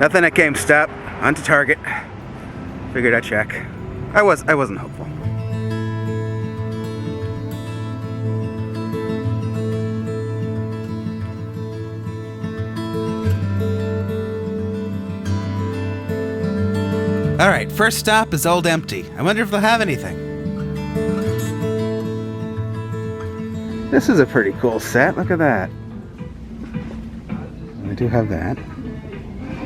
Nothing at GameStop. On to Target. Figured I'd check. I wasn't hopeful. Alright, first stop is Old Empty. I wonder if they'll have anything. This is a pretty cool set. Look at that. I do have that.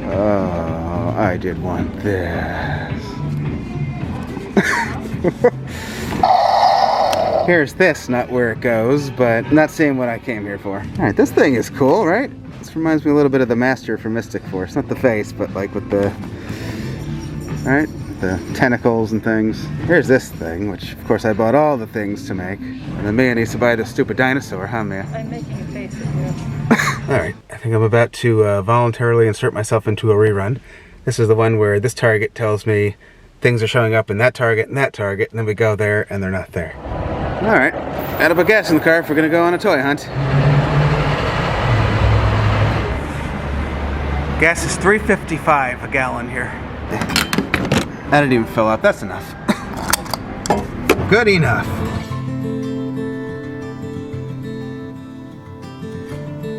Oh, I did want this. Here's this, not where it goes, but not seeing what I came here for. Alright, this thing is cool, right? This reminds me a little bit of the Master from Mystic Force. Not the face, but like with the... Alright, the tentacles and things. Here's this thing, which of course I bought all the things to make. And then Mia needs to buy this stupid dinosaur, huh Mia? I'm making a face at you. Alright, I think I'm about to voluntarily insert myself into a rerun. This is the one where this target tells me things are showing up in that target, and then we go there and they're not there. Alright, add up a gas in the car if we're gonna go on a toy hunt. Gas is $3.55 a gallon here. That didn't even fill up. That's enough. Good enough.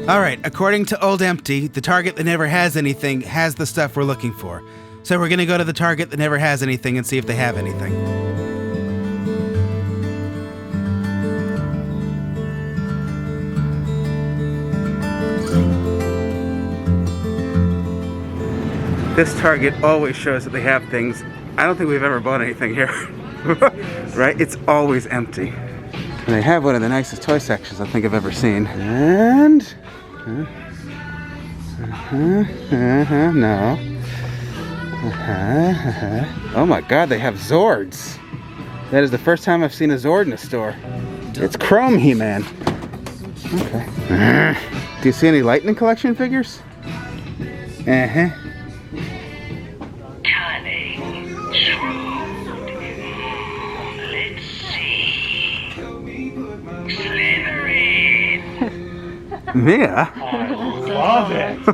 Alright, according to Old Empty, the Target that never has anything has the stuff we're looking for. So we're gonna go to the Target that never has anything and see if they have anything. This Target always shows that they have things. I don't think we've ever bought anything here. Right? It's always empty. And they have one of the nicest toy sections I think I've ever seen. And... no. Oh my god, they have Zords. That is the first time I've seen a Zord in a store. It's Chrome He-Man. Okay. Do you see any Lightning Collection figures? Uh-huh. Mia? I love it.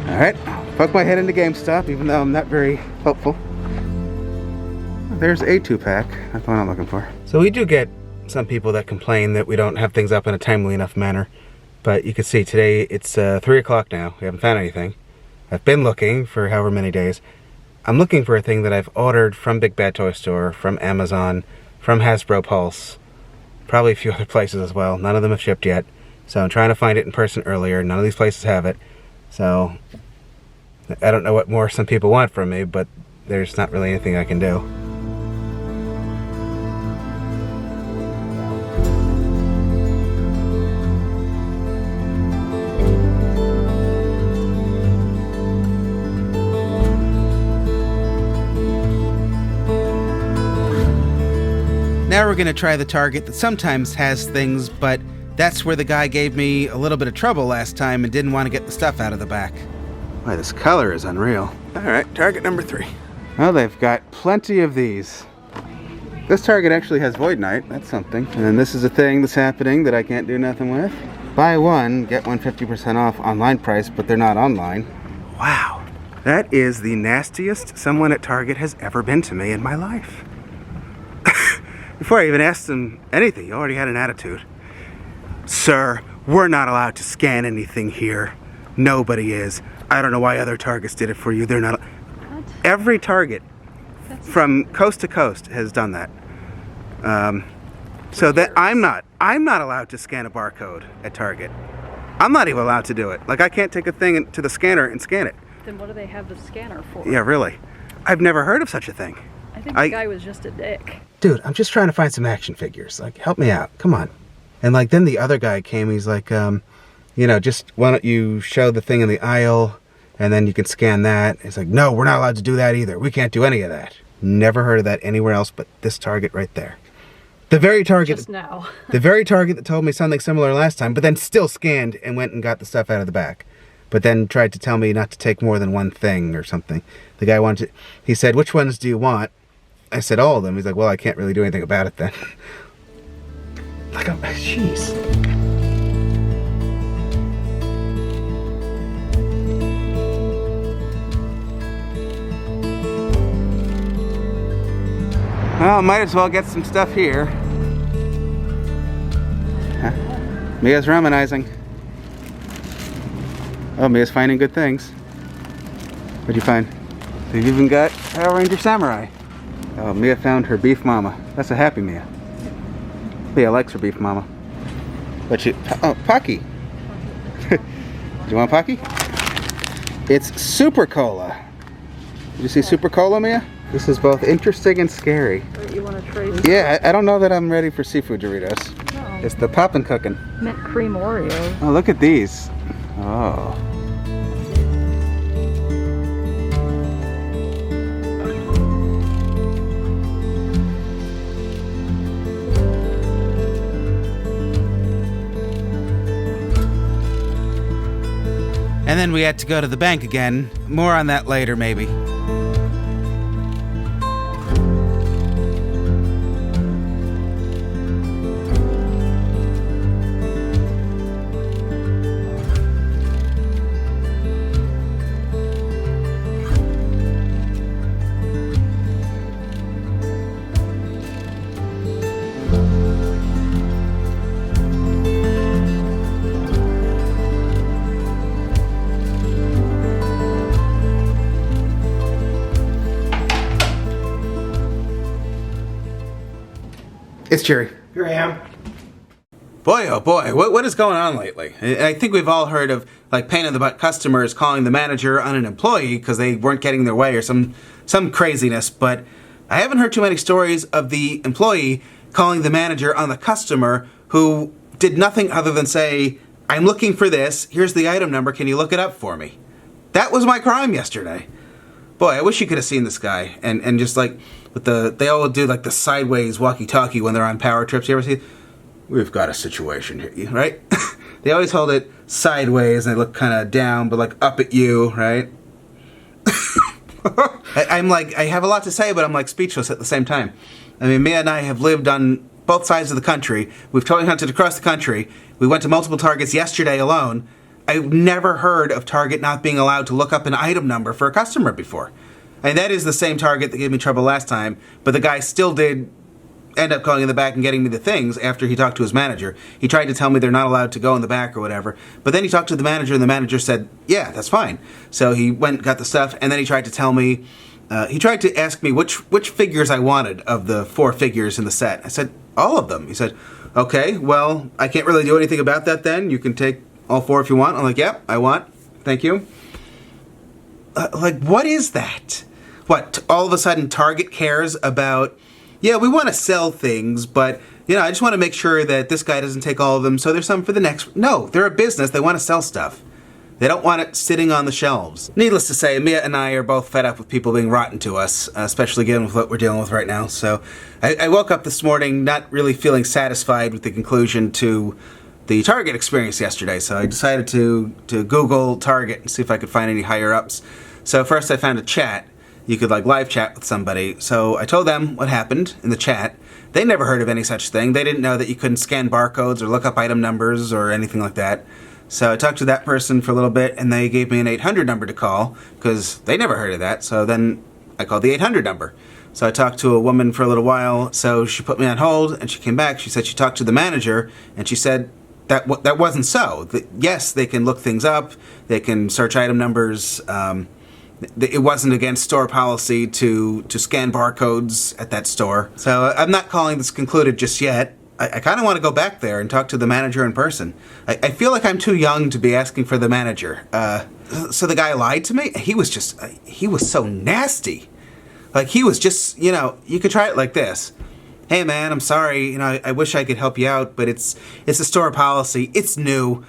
Alright, poke my head into GameStop, even though I'm not very hopeful. There's a 2-pack. That's what I'm looking for. So we do get some people that complain that we don't have things up in a timely enough manner. But you can see today it's 3 o'clock now. We haven't found anything. I've been looking for however many days. I'm looking for a thing that I've ordered from Big Bad Toy Store, from Amazon, from Hasbro Pulse, probably a few other places as well. None of them have shipped yet. So I'm trying to find it in person earlier. None of these places have it. So I don't know what more some people want from me, but there's not really anything I can do. Now we're going to try the Target that sometimes has things, but that's where the guy gave me a little bit of trouble last time and didn't want to get the stuff out of the back. Why, this color is unreal. Alright, Target number 3. Well, they've got plenty of these. This Target actually has Void Knight, that's something. And then this is a thing that's happening that I can't do nothing with. Buy one, get one 50% off online price, but they're not online. Wow, that is the nastiest someone at Target has ever been to me in my life. Before I even asked him anything, he already had an attitude. Sir, we're not allowed to scan anything here. Nobody is. I don't know why other Targets did it for you. They're not. What? Every Target from coast to coast has done that. So that I'm not allowed to scan a barcode at Target. I'm not even allowed to do it. Like, I can't take a thing to the scanner and scan it. Then what do they have the scanner for? Yeah, really. I've never heard of such a thing. I think the guy was just a dick. Dude, I'm just trying to find some action figures. Like, help me out. Come on. And like, then the other guy came. He's like, you know, just why don't you show the thing in the aisle and then you can scan that. It's like, no, we're not allowed to do that either. We can't do any of that. Never heard of that anywhere else but this Target right there. The very Target. Just now. The very Target that told me something similar last time, but then still scanned and went and got the stuff out of the back. But then tried to tell me not to take more than one thing or something. The guy wanted to, he said, which ones do you want? I said all of them. He's like, well, I can't really do anything about it then. Like, jeez. Well, might as well get some stuff here. Huh? Mia's reminiscing. Oh, Mia's finding good things. What'd you find? They've even got Power Ranger Samurai. Oh, Mia found her beef mama. That's a happy Mia. Mia likes her beef mama. But she... Oh, Pocky. Do you want Pocky? It's Super Cola. Did you see Super Cola, Mia? This is both interesting and scary. You want to trade? Yeah, I don't know that I'm ready for seafood Doritos. No. It's the poppin' cookin'. Mint cream Oreo. Oh, look at these. Oh. And then we had to go to the bank again. More on that later, maybe. It's Jerry. Here I am. Boy, oh boy, what is going on lately? I think we've all heard of like pain in the butt customers calling the manager on an employee because they weren't getting their way or some craziness, but I haven't heard too many stories of the employee calling the manager on the customer who did nothing other than say, I'm looking for this, here's the item number, can you look it up for me? That was my crime yesterday. Boy, I wish you could have seen this guy and just like with they all do like the sideways walkie-talkie when they're on power trips. You ever see? We've got a situation here, right? They always hold it sideways and they look kind of down, but like up at you, right? I'm like, I have a lot to say, but I'm like speechless at the same time. I mean, Mia and I have lived on both sides of the country. We've totally hunted across the country. We went to multiple Targets yesterday alone. I've never heard of Target not being allowed to look up an item number for a customer before. And that is the same Target that gave me trouble last time, but the guy still did end up going in the back and getting me the things after he talked to his manager. He tried to tell me they're not allowed to go in the back or whatever, but then he talked to the manager and the manager said, yeah, that's fine. So he went and got the stuff, and then he tried to tell me, he tried to ask me which figures I wanted of the 4 figures in the set. I said, all of them. He said, okay, well, I can't really do anything about that then. You can take all 4 if you want. I'm like, yep, I want. Thank you. Like, what is that? What, all of a sudden Target cares about, yeah, we want to sell things, but, you know, I just want to make sure that this guy doesn't take all of them, so there's some for the next. No, they're a business. They want to sell stuff. They don't want it sitting on the shelves. Needless to say, Mia and I are both fed up with people being rotten to us, especially given with what we're dealing with right now. So I woke up this morning not really feeling satisfied with the conclusion to the Target experience yesterday, so I decided to Google Target and see if I could find any higher-ups. So first I found a chat. You could like live chat with somebody. So I told them what happened in the chat. They never heard of any such thing. They didn't know that you couldn't scan barcodes or look up item numbers or anything like that. So I talked to that person for a little bit and they gave me an 800 number to call because they never heard of that. So then I called the 800 number. So I talked to a woman for a little while. So she put me on hold and she came back. She said she talked to the manager and she said that wasn't so. Yes, they can look things up. They can search item numbers. It wasn't against store policy to scan barcodes at that store. So I'm not calling this concluded just yet. I kind of want to go back there and talk to the manager in person. I feel like I'm too young to be asking for the manager. So the guy lied to me? He was just, he was so nasty. Like he was just, you know, you could try it like this. Hey man, I'm sorry, you know, I wish I could help you out, but it's a store policy. It's new.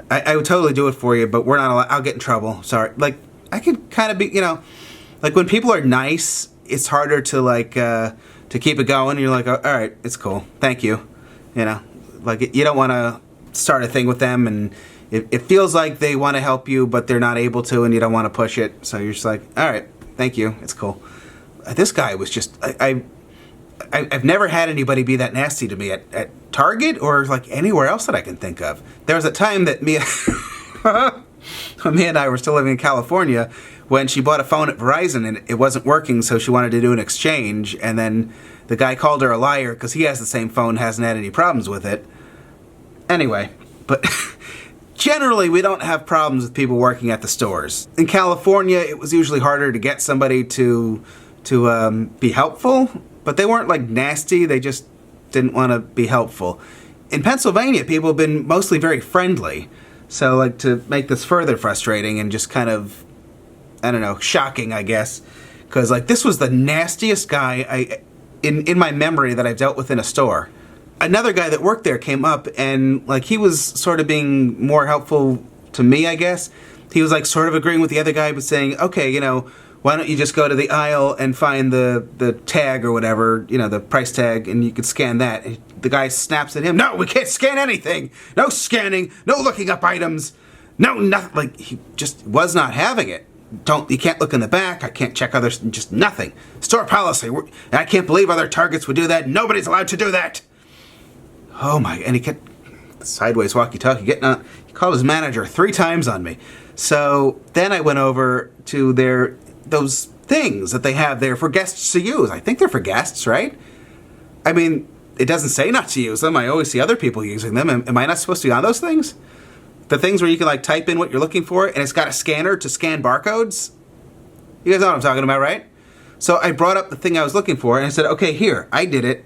I would totally do it for you, but we're not allowed, I'll get in trouble. Sorry. Like, I could kind of be, you know, like when people are nice, it's harder to like, to keep it going. You're like, oh, all right, it's cool. Thank you. You know, like you don't want to start a thing with them and it feels like they want to help you, but they're not able to and you don't want to push it. So you're just like, all right, thank you. It's cool. This guy was just, I've never had anybody be that nasty to me at Target or like anywhere else that I can think of. There was a time that me and I were still living in California when she bought a phone at Verizon and it wasn't working, so she wanted to do an exchange, and then the guy called her a liar because he has the same phone, hasn't had any problems with it. Anyway, but generally we don't have problems with people working at the stores. In California, it was usually harder to get somebody to be helpful, but they weren't like nasty, they just didn't want to be helpful. In Pennsylvania, people have been mostly very friendly, so like to make this further frustrating and just kind of, I don't know, shocking, I guess, because like this was the nastiest guy in my memory that I've dealt with in a store. Another guy that worked there came up and like he was sort of being more helpful to me, I guess. He was like sort of agreeing with the other guy, but saying, okay, you know, why don't you just go to the aisle and find the tag or whatever, you know, the price tag, and you could scan that. And the guy snaps at him, no, we can't scan anything. No scanning, no looking up items, no nothing. Like he just was not having it. You can't look in the back, I can't check others, just nothing. Store policy, I can't believe other Targets would do that. Nobody's allowed to do that. Oh my, and he kept sideways walkie-talkie getting on. He called his manager 3 times on me. So then I went over to those things that they have there for guests to use. I think they're for guests, right? I mean, it doesn't say not to use them. I always see other people using them. Am I not supposed to be on those things? The things where you can like type in what you're looking for and it's got a scanner to scan barcodes? You guys know what I'm talking about, right? So I brought up the thing I was looking for and I said, okay, here, I did it.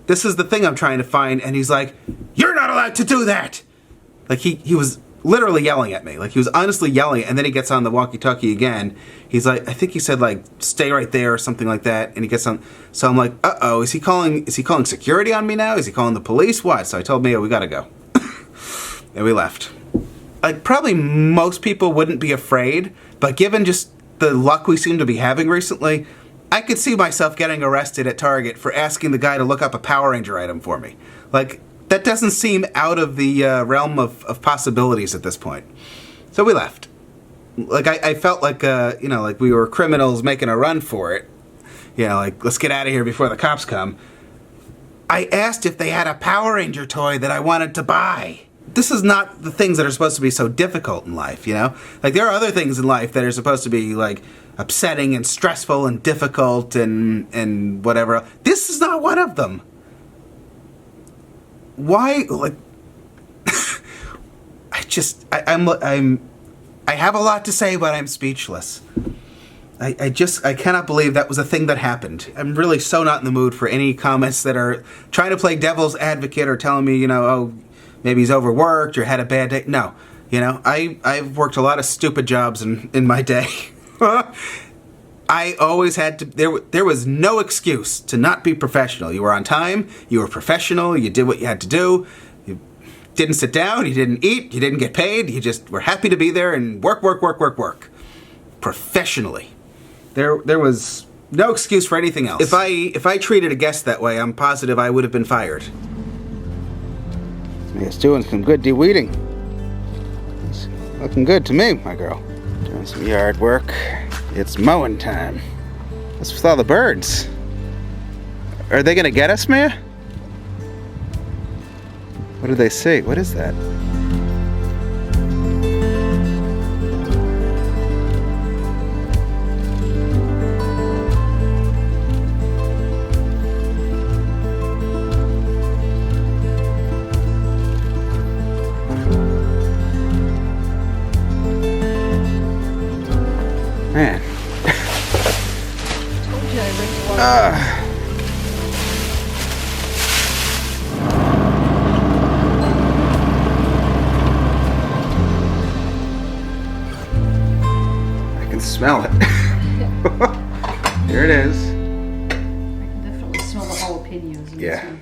This is the thing I'm trying to find. And he's like, you're not allowed to do that. Like he was literally yelling at me. Like he was honestly yelling. And then he gets on the walkie-talkie again. He's like, I think he said like, stay right there or something like that. And he gets on. So I'm like, uh-oh, is he calling security on me now? Is he calling the police? What? So I told Mia, we gotta go. And we left. Like probably most people wouldn't be afraid, but given just the luck we seem to be having recently, I could see myself getting arrested at Target for asking the guy to look up a Power Ranger item for me. Like, that doesn't seem out of the realm of possibilities at this point. So we left. Like, I felt like, you know, like we were criminals making a run for it. You know, like, let's get out of here before the cops come. I asked if they had a Power Ranger toy that I wanted to buy. This is not the things that are supposed to be so difficult in life, you know? Like, there are other things in life that are supposed to be, like, upsetting and stressful and difficult and whatever. This is not one of them. Why, like... I have a lot to say, but I'm speechless. I cannot believe that was a thing that happened. I'm really so not in the mood for any comments that are trying to play devil's advocate or telling me, you know, oh, maybe he's overworked or had a bad day. No, you know, I've worked a lot of stupid jobs in my day. I always had to, there was no excuse to not be professional. You were on time, you were professional, you did what you had to do, you didn't sit down, you didn't eat, you didn't get paid, you just were happy to be there and work. Professionally. There was no excuse for anything else. If I treated a guest that way, I'm positive I would have been fired. It's doing some good de-weeding. It's looking good to me, my girl. Doing some yard work. It's mowing time. What's with all the birds? Are they gonna get us, Mia? What did they say? What is that? Man. I can smell it. Here it is. I can definitely smell the jalapenos in this one.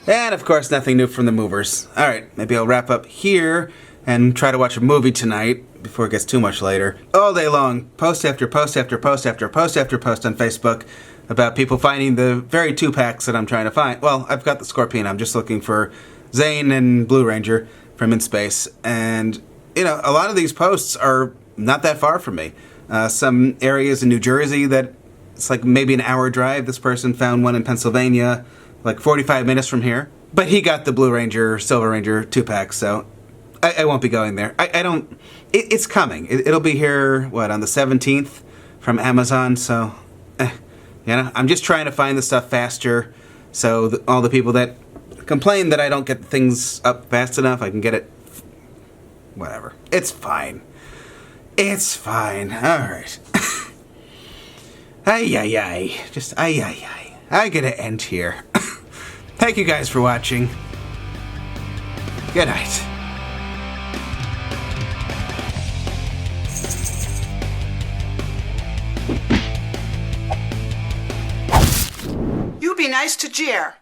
And of course, nothing new from the movers. Alright, maybe I'll wrap up here and try to watch a movie tonight before it gets too much later. All day long, post after post after post after post after post on Facebook about people finding the very 2-packs that I'm trying to find. Well, I've got the Scorpion. I'm just looking for Zane and Blue Ranger from In Space. And, you know, a lot of these posts are not that far from me. Some areas in New Jersey that It's like maybe an hour drive. This person found one in Pennsylvania, like 45 minutes from here. But he got the Blue Ranger, Silver Ranger 2-pack, so I won't be going there. I don't... It's coming. It'll be here, what, on the 17th from Amazon, so... you know, I'm just trying to find the stuff faster, so all the people that complain that I don't get things up fast enough, I can get it... Whatever. It's fine. It's fine. Alright. Ay, ay, ay. Just ay, ay, ay. I gotta end here. Thank you guys for watching. Good night. You be nice to Jer.